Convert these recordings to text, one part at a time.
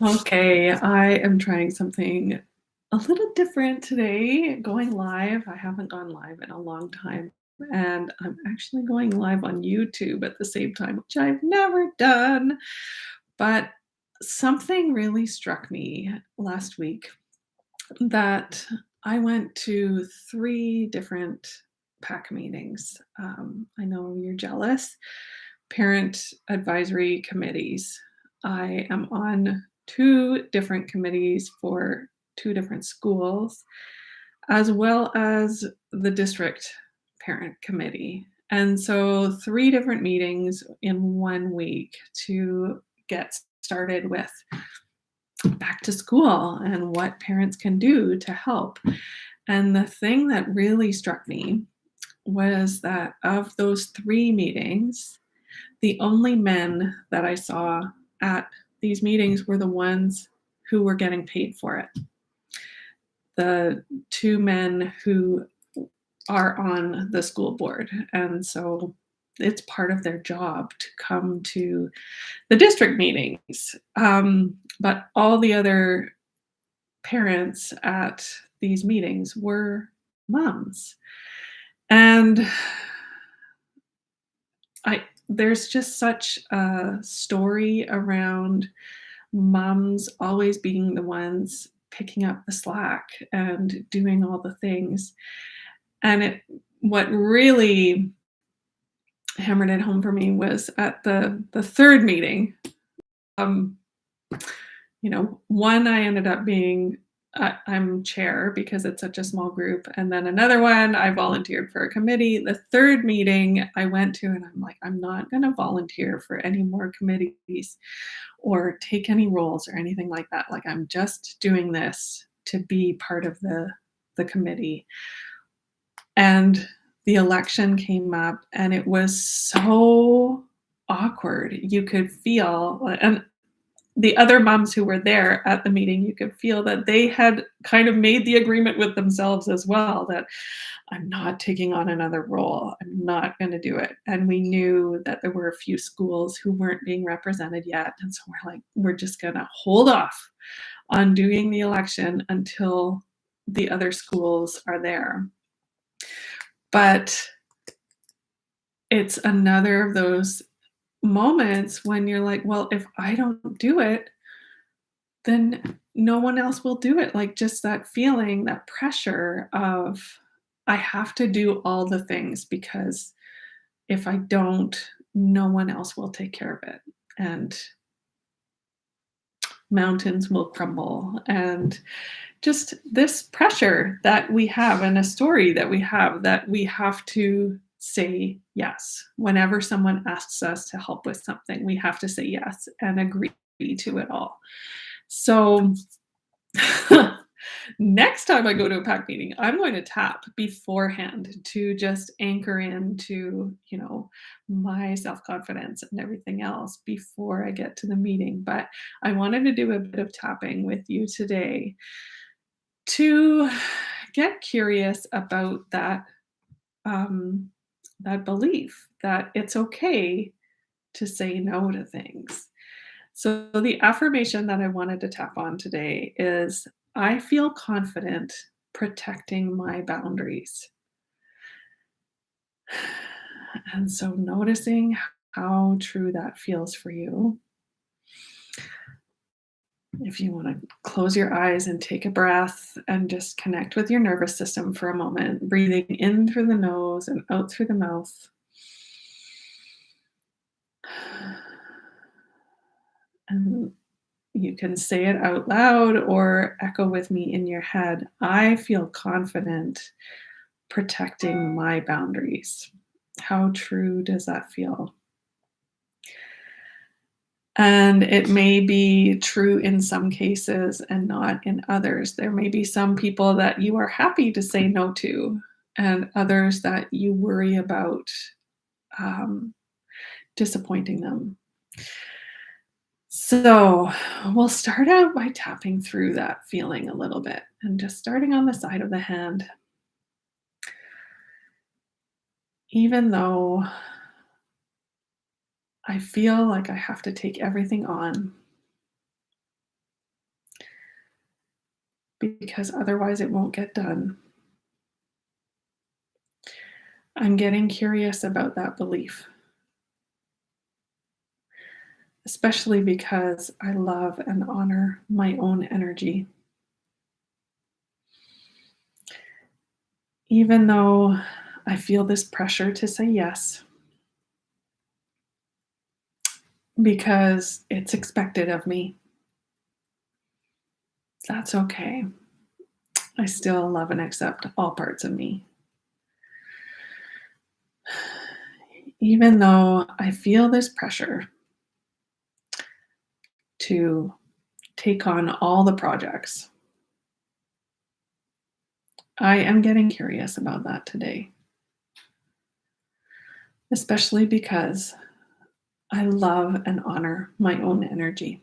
Okay, I am trying something a little different today, going live. I haven't gone live in a long time, and I'm actually going live on YouTube at the same time, which I've never done. But something really struck me last week that I went to 3 different PAC meetings. I know you're jealous. Parent advisory committees. I am on 2 different committees for 2 different schools, as well as the district parent committee. And so 3 different meetings in 1 week to get started with back to school and what parents can do to help. And the thing that really struck me was that of those 3 meetings, the only men that I saw at these meetings were the ones who were getting paid for it. The 2 men who are on the school board, and so it's part of their job to come to the district meetings. But all the other parents at these meetings were moms. And there's just such a story around moms always being the ones picking up the slack and doing all the things. And what really hammered it home for me was at the third meeting. Um, one I ended up being I'm chair because it's such a small group, and then another one I volunteered for a committee. The third meeting I went to, and I'm like, I'm not going to volunteer for any more committees or take any roles or anything like that. Like I'm just doing this to be part of the committee. And the election came up, and it was so awkward. You could feel, and the other moms who were there at the meeting, you could feel that they had kind of made the agreement with themselves as well that I'm not taking on another role. I'm not going to do it. And we knew that there were a few schools who weren't being represented yet. And so we're like, we're just going to hold off on doing the election until the other schools are there. But it's another of those moments when you're like, well, if I don't do it, then no one else will do it. Like just that feeling, that pressure of I have to do all the things because if I don't, no one else will take care of it. And mountains will crumble. And just this pressure that we have and a story that we have to say yes. Whenever someone asks us to help with something, we have to say yes and agree to it all. So next time I go to a PAC meeting, I'm going to tap beforehand to just anchor into, my self-confidence and everything else before I get to the meeting. But I wanted to do a bit of tapping with you today to get curious about that belief that it's okay to say no to things. So the affirmation that I wanted to tap on today is I feel confident protecting my boundaries. And so noticing how true that feels for you. If you want to close your eyes and take a breath and just connect with your nervous system for a moment, breathing in through the nose and out through the mouth. And you can say it out loud or echo with me in your head. I feel confident protecting my boundaries. How true does that feel? And it may be true in some cases and not in others. There may be some people that you are happy to say no to, and others that you worry about um, disappointing them. So we'll start out by tapping through that feeling a little bit and just starting on the side of the hand. Even though I feel like I have to take everything on, because otherwise it won't get done. I'm getting curious about that belief, especially because I love and honor my own energy. Even though I feel this pressure to say yes because it's expected of me, that's okay. I still love and accept all parts of me. Even though I feel this pressure to take on all the projects, I am getting curious about that today, especially because I love and honor my own energy.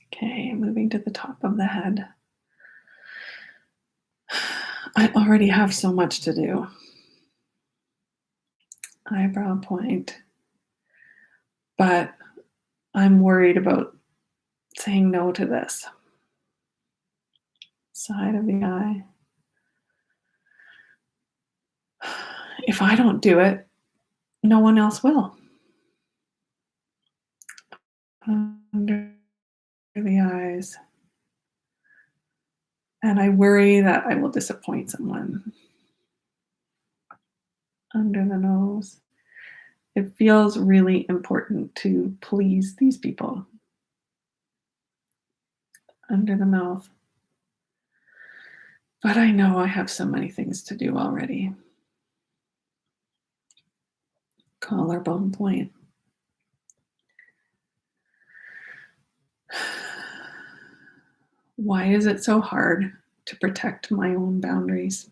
Okay, moving to the top of the head. I already have so much to do. Eyebrow point, but I'm worried about saying no to this. Side of the eye. If I don't do it, no one else will. Under the eyes. And I worry that I will disappoint someone. Under the nose. It feels really important to please these people. Under the mouth. But I know I have so many things to do already. Collarbone point. Why is it so hard to protect my own boundaries?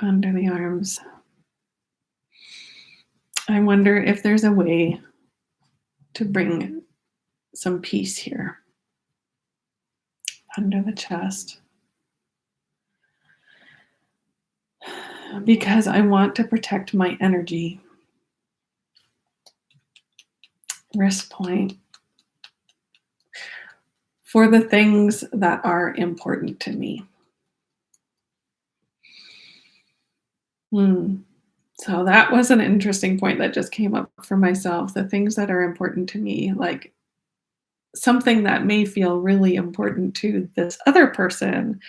Under the arms. I wonder if there's a way to bring some peace here. Under the chest. Because I want to protect my energy. Wrist point. For the things that are important to me. So that was an interesting point that just came up for myself. The things that are important to me, like something that may feel really important to this other person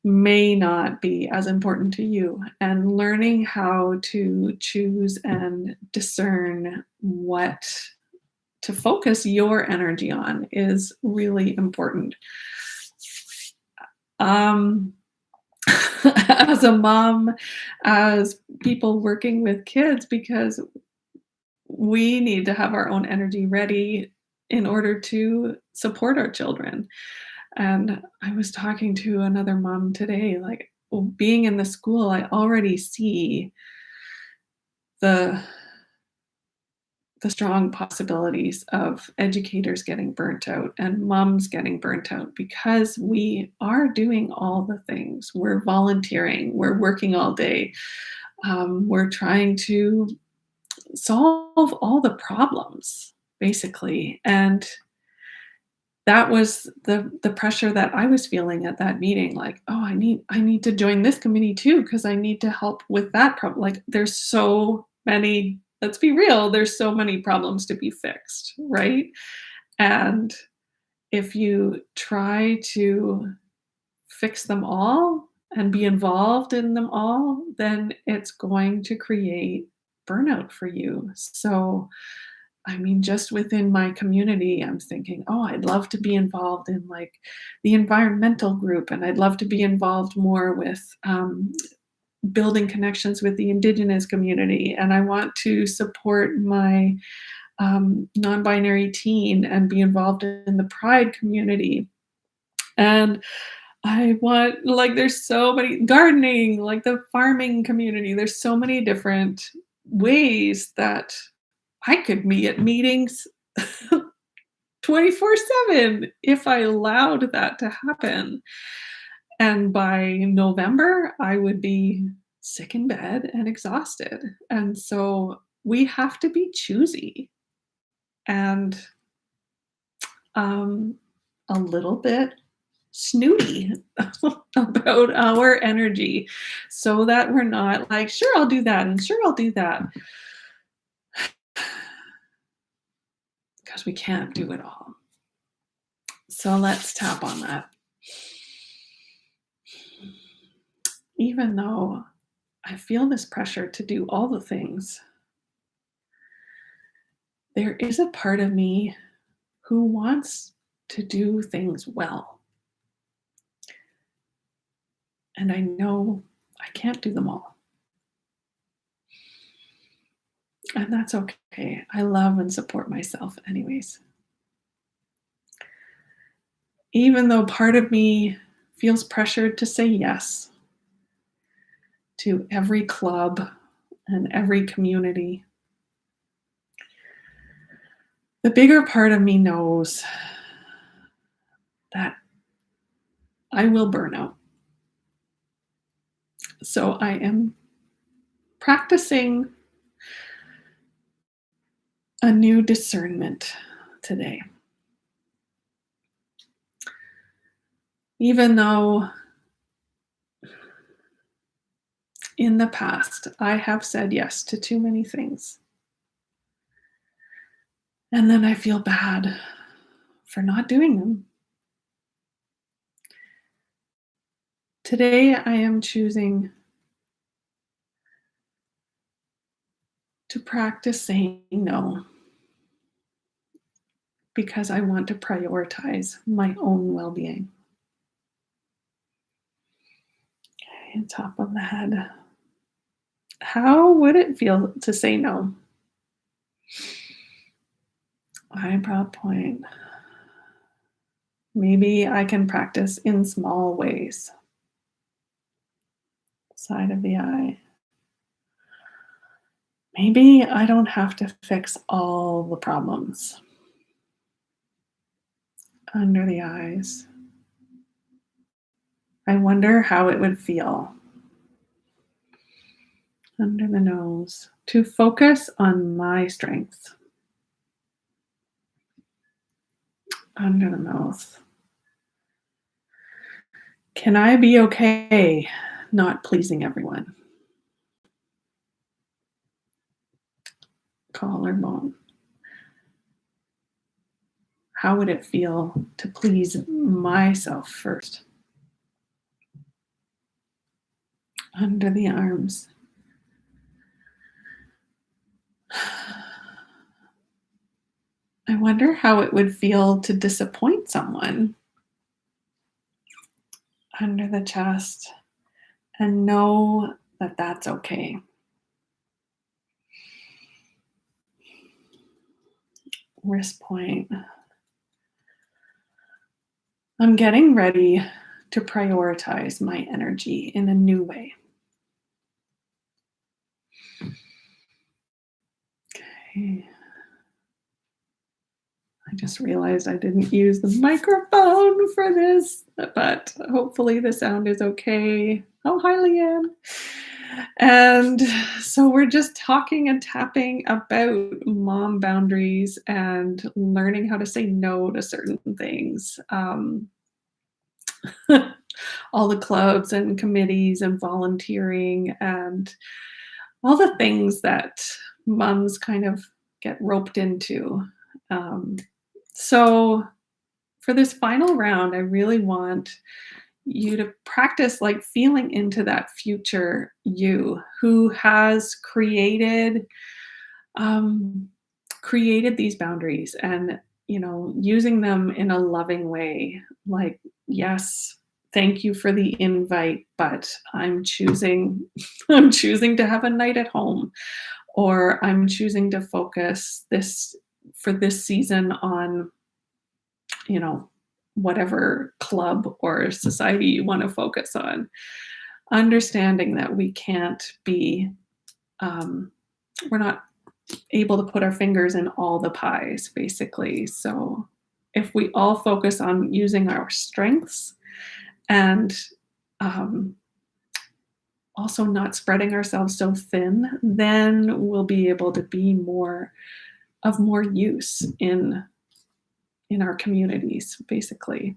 may not be as important to you. And learning how to choose and discern what to focus your energy on is really important. As a mom, as people working with kids, because we need to have our own energy ready in order to support our children. And I was talking to another mom today, like, well, being in the school, I already see the strong possibilities of educators getting burnt out and moms getting burnt out because we are doing all the things. We're volunteering, we're working all day, we're trying to solve all the problems, basically. And that was the pressure that I was feeling at that meeting, like, "Oh, I need to join this committee too because I need to help with that problem." Like, there's so many, let's be real, there's so many problems to be fixed, right? And if you try to fix them all and be involved in them all, then it's going to create burnout for you. So I mean, just within my community, I'm thinking, "Oh, I'd love to be involved in, like, the environmental group, and I'd love to be involved more with, building connections with the Indigenous community, and I want to support my, non-binary teen and be involved in the pride community, and I want," like, there's so many, gardening, like, the farming community, there's so many different ways that I could be at meetings 24/7 if I allowed that to happen. And by November, I would be sick in bed and exhausted. And so we have to be choosy. And a little bit snooty about our energy so that we're not like, sure, I'll do that, and sure, I'll do that, because we can't do it all. So let's tap on that. Even though I feel this pressure to do all the things, there is a part of me who wants to do things well. And I know I can't do them all. And that's okay. I love and support myself, anyways. Even though part of me feels pressured to say yes to every club and every community, the bigger part of me knows that I will burn out. So I am practicing a new discernment today. Even though in the past I have said yes to too many things, and then I feel bad for not doing them. Today I am choosing to practice saying no, because I want to prioritize my own well-being. Okay, top of the head. How would it feel to say no? Eyebrow point. Maybe I can practice in small ways. Side of the eye. Maybe I don't have to fix all the problems. Under the eyes. I wonder how it would feel. Under the nose. To focus on my strengths. Under the mouth. Can I be okay not pleasing everyone? Collarbone. How would it feel to please myself first? Under the arms. I wonder how it would feel to disappoint someone. Under the chest, and know that that's okay. Wrist point. I'm getting ready to prioritize my energy in a new way. Okay. I just realized I didn't use the microphone for this, but hopefully the sound is okay. Oh, hi, Leanne. And so we're just talking and tapping about mom boundaries and learning how to say no to certain things. All the clubs and committees and volunteering and all the things that moms kind of get roped into. So for this final round, I really want you to practice like feeling into that future you who has created these boundaries, and using them in a loving way, like, yes, thank you for the invite, but I'm choosing I'm choosing to have a night at home, or I'm choosing to focus this season on whatever club or society you want to focus on. Understanding that we can't be we're not able to put our fingers in all the pies, basically. So if we all focus on using our strengths and also not spreading ourselves so thin, then we'll be able to be more of more use in in our communities, basically.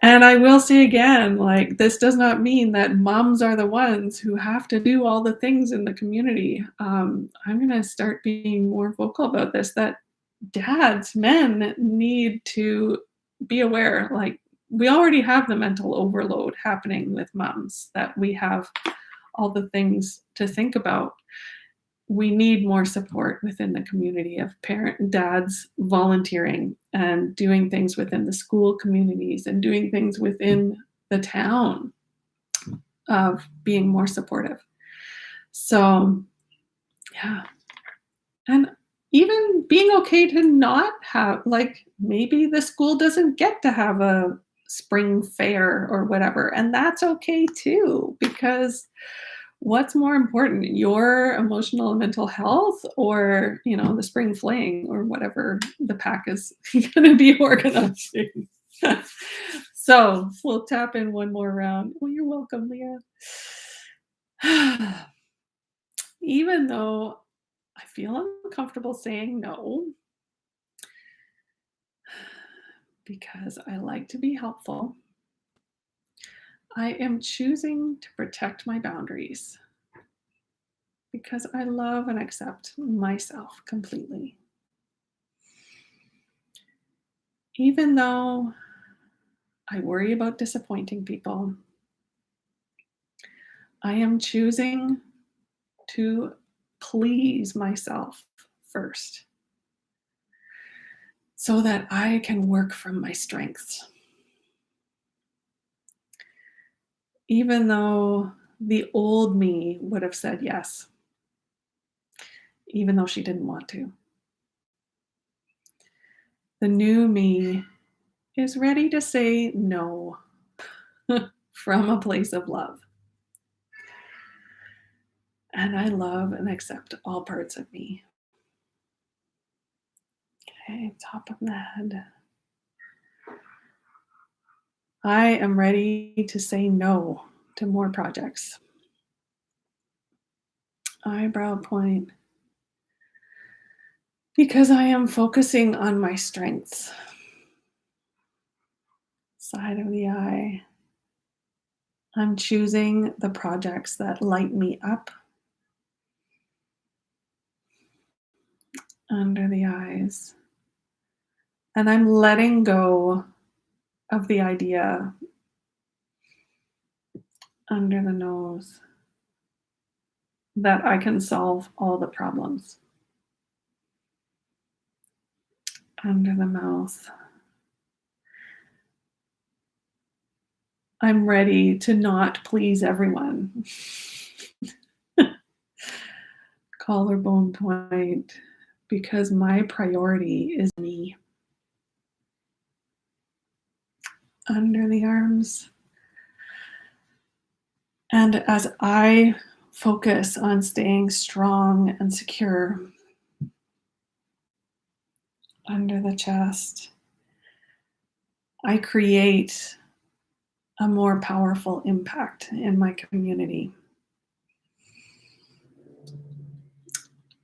And I will say again, like, this does not mean that moms are the ones who have to do all the things in the community. I'm gonna start being more vocal about this, that dads, men need to be aware, like, we already have the mental overload happening with moms, that we have all the things to think about. We need more support within the community of parent dads volunteering and doing things within the school communities and doing things within the town of being more supportive. So, yeah. And even being okay to not have, like, maybe the school doesn't get to have a spring fair or whatever, and that's okay too, because what's more important, your emotional and mental health, or, the spring fling or whatever the pack is gonna be organizing? So, we'll tap in one more round. Well, you're welcome, Leah. Even though I feel uncomfortable saying no, because I like to be helpful, I am choosing to protect my boundaries because I love and accept myself completely. Even though I worry about disappointing people, I am choosing to please myself first so that I can work from my strengths. Even though the old me would have said yes, even though she didn't want to. The new me is ready to say no from a place of love. And I love and accept all parts of me. Okay, top of the head. I am ready to say no to more projects. Eyebrow point. Because I am focusing on my strengths. Side of the eye. I'm choosing the projects that light me up. Under the eyes. And I'm letting go of the idea under the nose that I can solve all the problems. Under the mouth. I'm ready to not please everyone. Collarbone point, because my priority is me. Under the arms. And as I focus on staying strong and secure, under the chest, I create a more powerful impact in my community.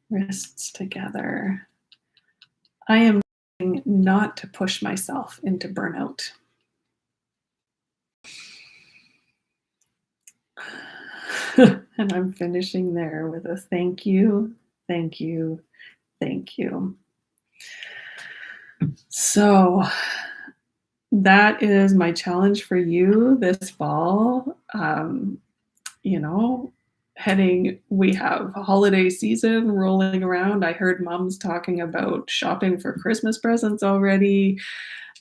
Wrists together. I am trying not to push myself into burnout. And I'm finishing there with a thank you, thank you, thank you. So that is my challenge for you this fall. You know, we have a holiday season rolling around. I heard moms talking about shopping for Christmas presents already.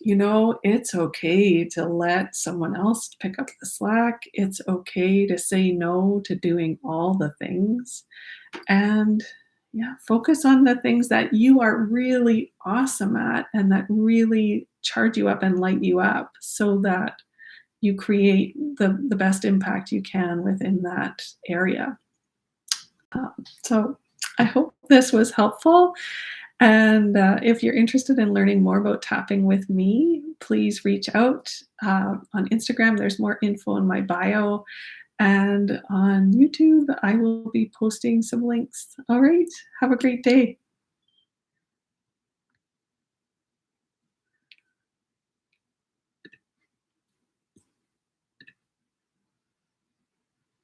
It's okay to let someone else pick up the slack. It's okay to say no to doing all the things. And yeah, focus on the things that you are really awesome at and that really charge you up and light you up so that you create the best impact you can within that area. So I hope this was helpful. And if you're interested in learning more about tapping with me, please reach out. On Instagram, there's more info in my bio. And on YouTube, I will be posting some links. All right. Have a great day.